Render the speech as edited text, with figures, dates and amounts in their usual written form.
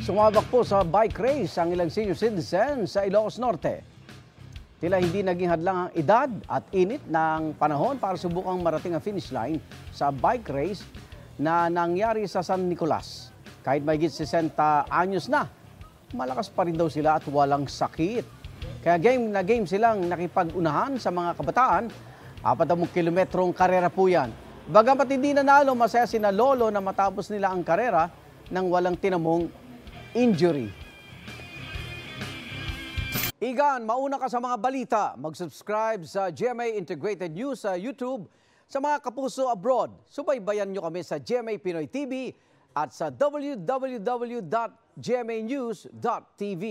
Sumabak po sa bike race ang ilang senior citizens sa Ilocos Norte. Tila hindi naging hadlang ang edad at init ng panahon para subukang marating ang finish line sa bike race na nangyari sa San Nicolas. Kahit mahigit 60 anyos na, malakas pa rin daw sila at walang sakit. Kaya game na game silang nakipag-unahan sa mga kabataan. 40 kilometrong karera po yan. Bagamat hindi nanalo, masaya sina Lolo na matapos nila ang karera nang walang tinamong injury. Igan, mauna ka sa mga balita. Mag-subscribe sa GMA Integrated News sa YouTube. Sa mga kapuso abroad, subaybayan nyo kami sa GMA Pinoy TV at sa www.gmanews.tv.